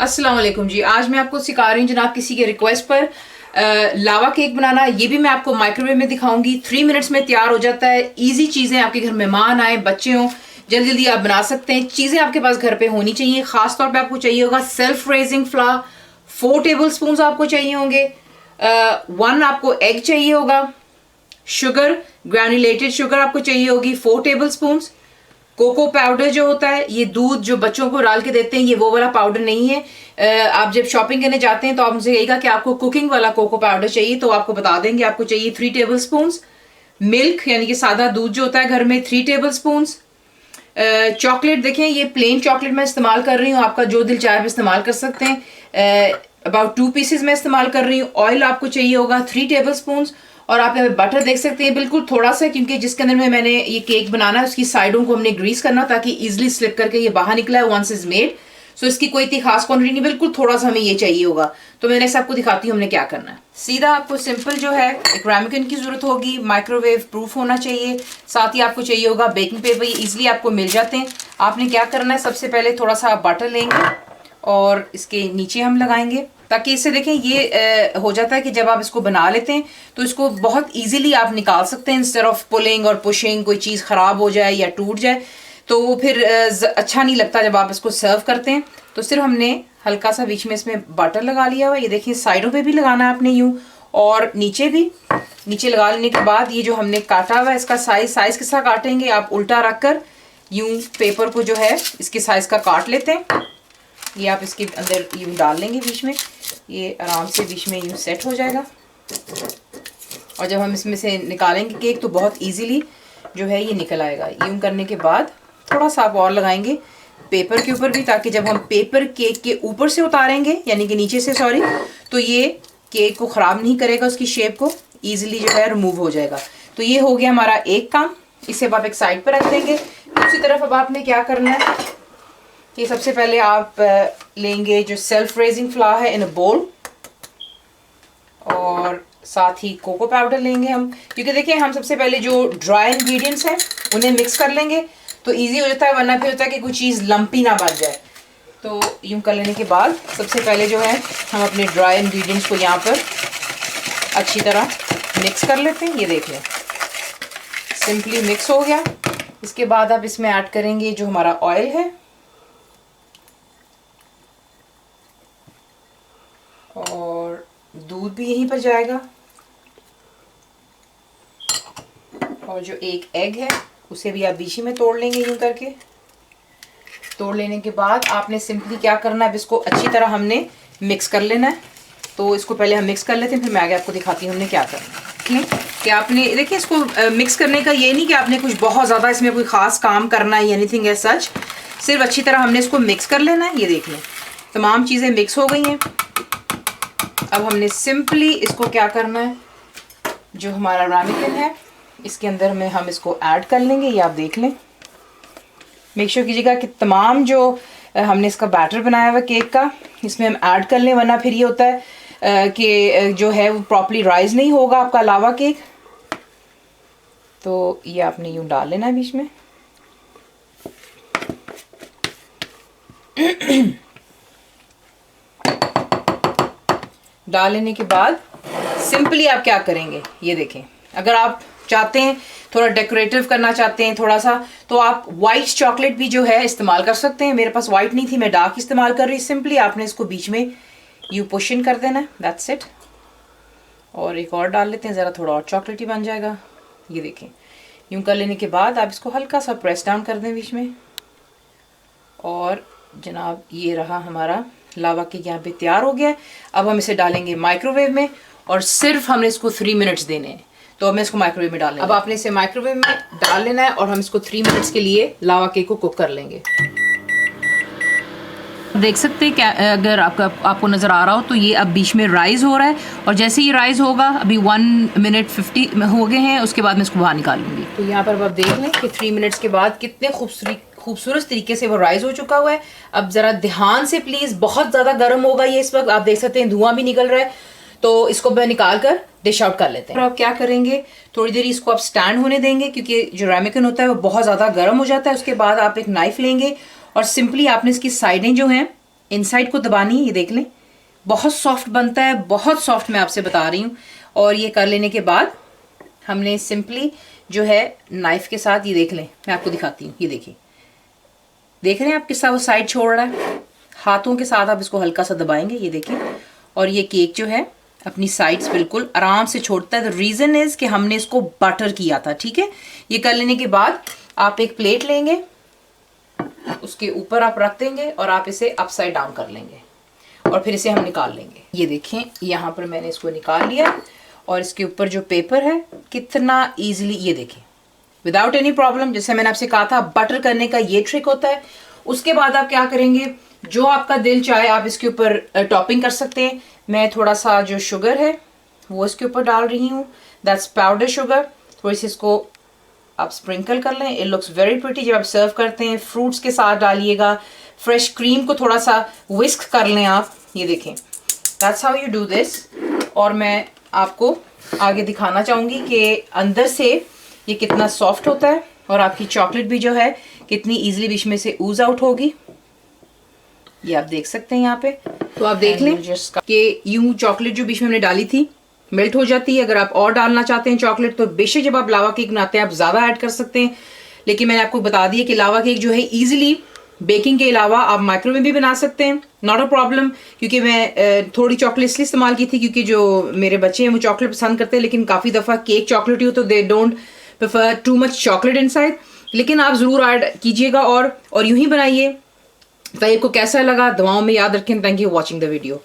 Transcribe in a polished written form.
अस्सलाम वालेकुम जी। आज मैं आपको सिखा रही हूँ जनाब किसी के रिक्वेस्ट पर लावा केक बनाना। ये भी मैं आपको माइक्रोवेव में दिखाऊंगी। 3 मिनट्स में तैयार हो जाता है। इजी चीज़ें, आपके घर मेहमान आए, बच्चे हों, जल्दी जल्दी आप बना सकते हैं। चीज़ें आपके पास घर पे होनी चाहिए। खास तौर पे आपको चाहिए होगा self raising flower, 4 table spoon आपको चाहिए होंगे। 1 आपको एग चाहिए होगा। शुगर, ग्रैन्युलेटेड शुगर आपको चाहिए होगी 4 टेबल स्पून। कोको पाउडर जो होता है, ये दूध जो बच्चों को डाल के देते हैं, ये वो वाला पाउडर नहीं है। आप जब शॉपिंग करने जाते हैं तो आप मुझे कहिएगा कि आपको कुकिंग वाला कोको पाउडर चाहिए, तो आपको बता देंगे। आपको चाहिए 3 टेबल स्पून। मिल्क यानी कि सादा दूध जो होता है घर में, 3 टेबल स्पून। चॉकलेट देखें, ये प्लेन चॉकलेट मैं इस्तेमाल कर रही हूँ। आपका जो दिल चाहे आप इस्तेमाल कर सकते हैं। अबाउट 2 पीसेज मैं इस्तेमाल कर रही हूँ। ऑयल आपको चाहिए होगा 3 टेबल स्पून। और आप यहाँ पे बटर देख सकते हैं, बिल्कुल थोड़ा सा, क्योंकि जिसके अंदर में मैंने ये केक बनाना है उसकी साइडों को हमने ग्रीस करना ताकि इजिली स्लिप करके ये बाहर निकला है वंस इज मेड। सो इसकी कोई इतनी खास क्वांटिटी नहीं, बिल्कुल थोड़ा सा हमें ये चाहिए होगा। तो मैंने से आपको दिखाती हूँ हमने क्या करना है। सीधा आपको सिंपल जो है एक रैमकिन की जरूरत होगी, माइक्रोवेव प्रूफ होना चाहिए। साथ ही आपको चाहिए होगा बेकिंग पेपर, ये इजिली आपको मिल जाते हैं। आपने क्या करना है, सबसे पहले थोड़ा सा बटर लेंगे और इसके नीचे हम लगाएंगे ताकि इससे देखें ये हो जाता है कि जब आप इसको बना लेते हैं तो इसको बहुत इजीली आप निकाल सकते हैं। इंस्टेड ऑफ पुलिंग और पुशिंग, कोई चीज़ ख़राब हो जाए या टूट जाए तो वो फिर अच्छा नहीं लगता जब आप इसको सर्व करते हैं। तो सिर्फ हमने हल्का सा बीच में इसमें बटर लगा लिया हुआ। ये देखिए साइडों पे भी लगाना है आपने यूँ, और नीचे भी। नीचे लगा लेने के बाद ये जो हमने काटा हुआ है इसका साइज़ किस तरह काटेंगे, आप उल्टा रख कर यूँ पेपर को जो है इसके साइज़ का काट लेते हैं। ये आप इसके अंदर यूँ डाल लेंगे बीच में, ये आराम से बीच में यूँ सेट हो जाएगा। और जब हम इसमें से निकालेंगे केक तो बहुत इजीली जो है ये निकल आएगा। यूँ करने के बाद थोड़ा सा आप और लगाएंगे पेपर के ऊपर भी, ताकि जब हम पेपर केक के ऊपर से उतारेंगे, यानी कि नीचे से सॉरी, तो ये केक को ख़राब नहीं करेगा, उसकी शेप को ईजिली जो है रिमूव हो जाएगा। तो ये हो गया हमारा एक काम। इसे अब आप एक साइड पर रख देंगे। दूसरी तरफ अब आपने क्या करना है, ये सबसे पहले आप लेंगे जो सेल्फ रेजिंग फ्लावर है इन अ बोल, और साथ ही कोको पाउडर लेंगे हम, क्योंकि देखिए हम सबसे पहले जो ड्राई इंग्रेडिएंट्स हैं उन्हें मिक्स कर लेंगे तो इजी हो जाता है, वरना फिर होता है कि कोई चीज़ लंपी ना बन जाए। तो यूँ कर लेने के बाद सबसे पहले जो है हम अपने ड्राई इंग्रेडिएंट्स को यहाँ पर अच्छी तरह मिक्स कर लेते हैं। ये देख लें, सिंपली मिक्स हो गया। इसके बाद आप इसमें ऐड करेंगे जो हमारा ऑयल है, और दूध भी यहीं पर जाएगा, और जो एक एग है उसे भी आप बीच में तोड़ लेंगे। यूँ करके तोड़ लेने के बाद आपने सिंपली क्या करना है, अब इसको अच्छी तरह हमने मिक्स कर लेना है। तो इसको पहले हम मिक्स कर लेते हैं, फिर मैं आगे आपको दिखाती हूँ हमने क्या करना है। कि आपने देखिए इसको मिक्स करने का ये नहीं कि आपने कुछ बहुत ज़्यादा इसमें कोई ख़ास काम करना है, एनीथिंग एज सच। सिर्फ अच्छी तरह हमने इसको मिक्स कर लेना है। ये देख लें, तमाम चीज़ें मिक्स हो गई हैं। अब हमने सिंपली इसको क्या करना है, जो हमारा रामेकिन है इसके अंदर में हम इसको ऐड कर लेंगे। ये आप देख लें, मेक श्योर कीजिएगा कि तमाम जो हमने इसका बैटर बनाया हुआ केक का इसमें हम ऐड कर लें, वरना फिर ये होता है कि जो है वो प्रॉपर्ली राइज नहीं होगा आपका लावा केक। तो ये आपने यूँ डाल लेना है बीच में। डाल लेने के बाद सिंपली आप क्या करेंगे, ये देखें, अगर आप चाहते हैं थोड़ा डेकोरेटिव करना चाहते हैं थोड़ा सा, तो आप वाइट चॉकलेट भी जो है इस्तेमाल कर सकते हैं। मेरे पास वाइट नहीं थी, मैं डार्क इस्तेमाल कर रही। सिंपली आपने इसको बीच में यू पुश इन कर देना है, दैट्स इट। और एक और डाल लेते हैं, ज़रा थोड़ा और चॉकलेटी बन जाएगा। ये देखें, यूँ कर लेने के बाद आप इसको हल्का सा प्रेस डाउन कर दें बीच में, और जनाब ये रहा हमारा लावा केक यहाँ पे तैयार हो गया है। अब हम इसे डालेंगे माइक्रोवेव में, और सिर्फ हमने इसको 3 मिनट्स देने हैं। तो अब मैं इसको माइक्रोवेव में डाल, अब आपने इसे माइक्रोवेव में डाल लेना है, और हम इसको 3 मिनट्स के लिए लावा केक को कुक कर लेंगे। देख सकते हैं क्या, अगर आपको नज़र आ रहा हो तो ये अब बीच में राइज़ हो रहा है, और जैसे ही राइज़ होगा, अभी 1 मिनट 50 हो गए हैं, उसके बाद मैं इसको बाहर निकालूंगी। तो यहाँ पर आप देख लें कि 3 मिनट्स के बाद कितने खूबसूरत तरीके से वो राइज़ हो चुका हुआ है। अब ज़रा ध्यान से प्लीज़, बहुत ज़्यादा गर्म होगा ये इस वक्त, आप देख सकते हैं धुआं भी निकल रहा है। तो इसको मैं निकाल कर डिश आउट कर लेते हैं। और आप क्या करेंगे, थोड़ी देर इसको आप स्टैंड होने देंगे, क्योंकि जो रामेकिन होता है वो बहुत ज़्यादा गर्म हो जाता है। उसके बाद आप एक नाइफ लेंगे और सिंपली आपने इसकी साइडें जो हैं इनसाइड को दबानी है, ये देख लें बहुत सॉफ्ट बनता है, बहुत सॉफ्ट मैं आपसे बता रही हूँ। और ये कर लेने के बाद हमने सिंपली जो है नाइफ के साथ, ये देख लें मैं आपको दिखाती हूँ, ये देखिए देख रहे हैं आप किस तरह वो साइड छोड़ रहा है, हाथों के साथ आप इसको हल्का सा दबाएंगे, ये देखिए। और ये केक जो है अपनी साइड्स बिल्कुल आराम से छोड़ता है। द रीज़न इज़ कि हमने इसको बटर किया था, ठीक है। ये कर लेने के बाद आप एक प्लेट लेंगे, उसके ऊपर आप रख देंगे और आप इसे अपसाइड डाउन कर लेंगे और फिर इसे हम निकाल लेंगे। ये देखें यहाँ पर मैंने इसको निकाल लिया और इसके ऊपर जो पेपर है कितना ईजिली, ये देखें विदाउट एनी प्रॉब्लम। जैसे मैंने आपसे कहा था बटर करने का ये ट्रिक होता है। उसके बाद आप क्या करेंगे, जो आपका दिल चाहे आप इसके ऊपर टॉपिंग कर सकते हैं। मैं थोड़ा सा जो शुगर है वो इसके ऊपर डाल रही हूँ, दैट्स पाउडर शुगर। थोड़ी सी इसको आप स्प्रिंकल कर लें, इट लुक्स वेरी प्रिटी। जब आप सर्व करते हैं फ्रूट्स के साथ डालिएगा, फ्रेश क्रीम को थोड़ा सा विस्क कर लें आप, ये देखें that's how you do this. और मैं आपको आगे दिखाना चाहूँगी कि अंदर से ये कितना सॉफ्ट होता है और आपकी चॉकलेट भी जो है कितनी ईजिली बीच में से ऊज आउट होगी, ये आप देख सकते हैं यहाँ पे। तो आप देख लें कि यूं चॉकलेट जो बीच में हमने डाली थी मेल्ट हो जाती है। अगर आप और डालना चाहते हैं चॉकलेट तो बेशक जब आप लावा केक बनाते हैं आप ज़्यादा ऐड कर सकते हैं, लेकिन मैंने आपको बता दिया कि लावा केक जो है ईजिली बेकिंग के अलावा आप माइक्रोवेव में भी बना सकते हैं, नॉट अ प्रॉब्लम। क्योंकि मैं थोड़ी चॉकलेट इसलिए इस्तेमाल की थी क्योंकि जो मेरे बच्चे हैं वो चॉकलेट पसंद करते हैं, लेकिन काफ़ी दफ़ा केक चॉकलेटी हो तो they don't prefer too much chocolate inside. लेकिन आप ज़रूर ऐड कीजिएगा और यूं ही बनाइए। तो आपको कैसा लगा दुआओं में याद रखें। Thank you watching the video.